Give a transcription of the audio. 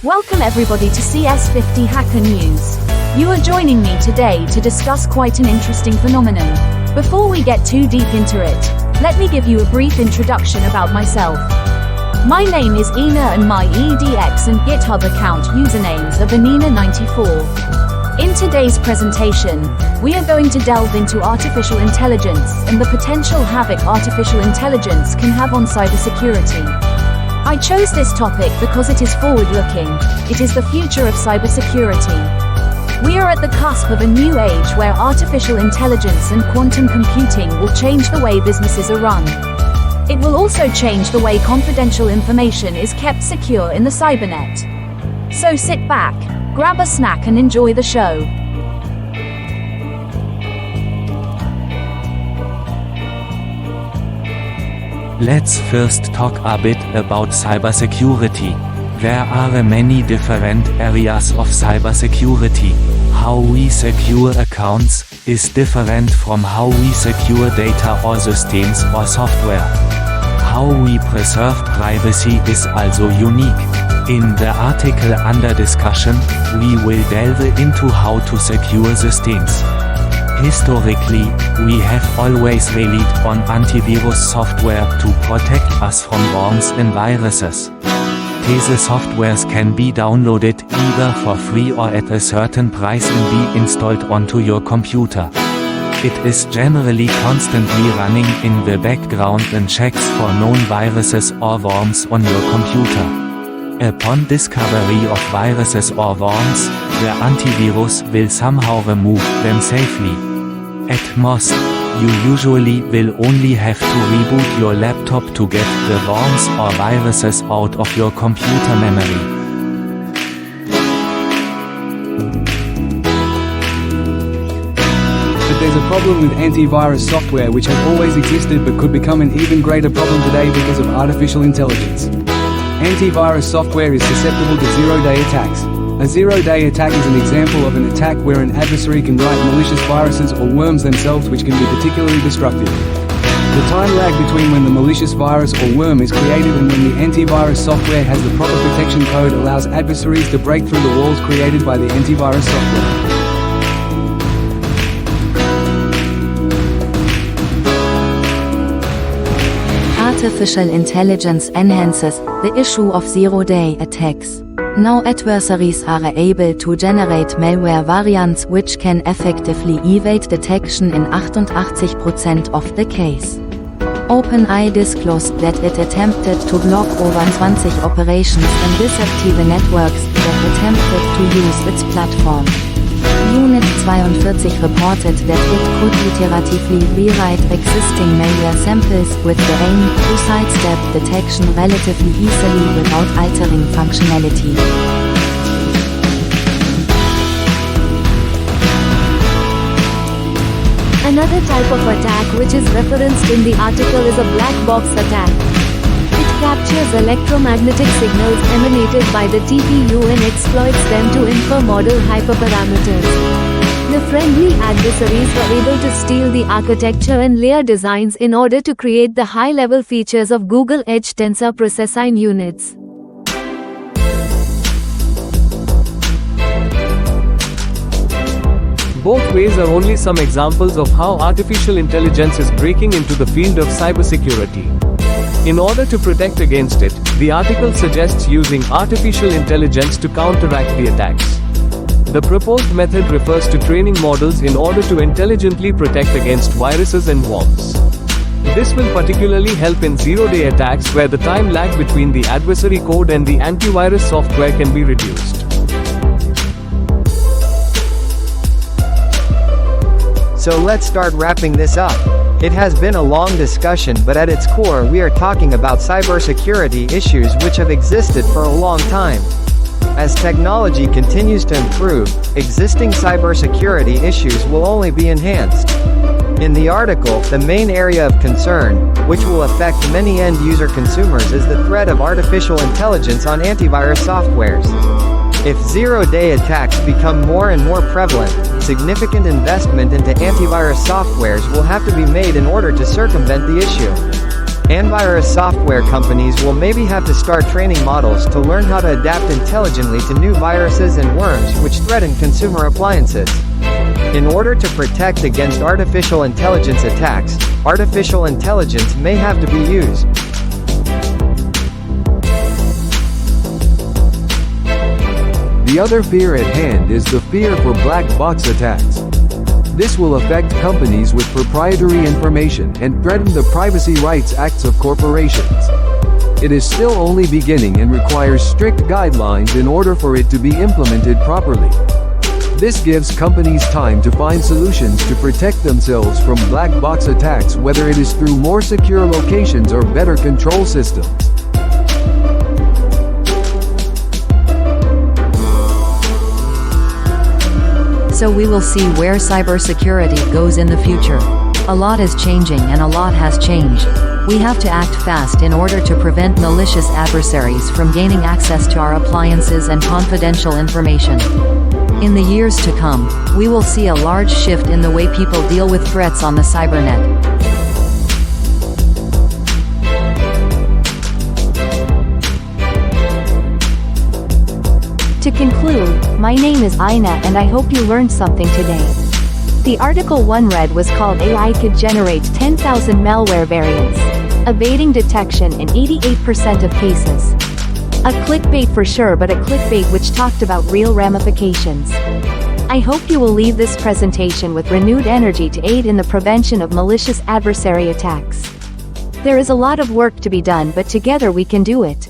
Welcome everybody to CS50 Hacker News. You are joining me today to discuss quite an interesting phenomenon. Before we get too deep into it, let me give you a brief introduction about myself. My name is Ina and my EDX and GitHub account usernames are Vanina94. In today's presentation, we are going to delve into artificial intelligence and the potential havoc artificial intelligence can have on cybersecurity. I chose this topic because it is forward-looking. It is the future of cybersecurity. We are at the cusp of a new age where artificial intelligence and quantum computing will change the way businesses are run. It will also change the way confidential information is kept secure in the cybernet. So sit back, grab a snack and enjoy the show. Let's first talk a bit about cybersecurity. There are many different areas of cybersecurity. How we secure accounts is different from how we secure data or systems or software. How we preserve privacy is also unique. In the article under discussion, we will delve into how to secure systems. Historically, we have always relied on antivirus software to protect us from worms and viruses. These softwares can be downloaded either for free or at a certain price and be installed onto your computer. It is generally constantly running in the background and checks for known viruses or worms on your computer. Upon discovery of viruses or worms, the antivirus will somehow remove them safely. At most, you usually will only have to reboot your laptop to get the worms or viruses out of your computer memory. But there's a problem with antivirus software which has always existed but could become an even greater problem today because of artificial intelligence. Antivirus software is susceptible to zero-day attacks. A zero-day attack is an example of an attack where an adversary can write malicious viruses or worms themselves which can be particularly destructive. The time lag between when the malicious virus or worm is created and when the antivirus software has the proper protection code allows adversaries to break through the walls created by the antivirus software. Artificial intelligence enhances the issue of zero-day attacks. Now adversaries are able to generate malware variants which can effectively evade detection in 88% of the case. OpenAI disclosed that it attempted to block over 20 operations in deceptive networks that attempted to use its platform. Unit 42 reported that it could iteratively rewrite existing malware samples with the aim to sidestep detection relatively easily without altering functionality. Another type of attack which is referenced in the article is a black box attack. It captures electromagnetic signals emanated by the TPU and exploits them to infer model hyperparameters. The friendly adversaries were able to steal the architecture and layer designs in order to create the high-level features of Google Edge Tensor Processing Units. Both ways are only some examples of how artificial intelligence is breaking into the field of cybersecurity. In order to protect against it, the article suggests using artificial intelligence to counteract the attacks. The proposed method refers to training models in order to intelligently protect against viruses and worms. This will particularly help in zero-day attacks where the time lag between the adversary code and the antivirus software can be reduced. So let's start wrapping this up. It has been a long discussion, but at its core we are talking about cybersecurity issues which have existed for a long time. As technology continues to improve, existing cybersecurity issues will only be enhanced. In the article, the main area of concern, which will affect many end-user consumers, is the threat of artificial intelligence on antivirus softwares. If zero-day attacks become more and more prevalent, significant investment into antivirus softwares will have to be made in order to circumvent the issue. Antivirus software companies will maybe have to start training models to learn how to adapt intelligently to new viruses and worms which threaten consumer appliances. In order to protect against artificial intelligence attacks, artificial intelligence may have to be used. The other fear at hand is the fear for black box attacks. This will affect companies with proprietary information and threaten the Privacy Rights Acts of corporations. It is still only beginning and requires strict guidelines in order for it to be implemented properly. This gives companies time to find solutions to protect themselves from black box attacks, whether it is through more secure locations or better control systems. So we will see where cybersecurity goes in the future. A lot is changing and a lot has changed. We have to act fast in order to prevent malicious adversaries from gaining access to our appliances and confidential information. In the years to come, we will see a large shift in the way people deal with threats on the cybernet. To conclude, my name is Ina and I hope you learned something today. The article 1 read was called AI could generate 10,000 malware variants, evading detection in 88% of cases. A clickbait for sure, but a clickbait which talked about real ramifications. I hope you will leave this presentation with renewed energy to aid in the prevention of malicious adversary attacks. There is a lot of work to be done, but together we can do it.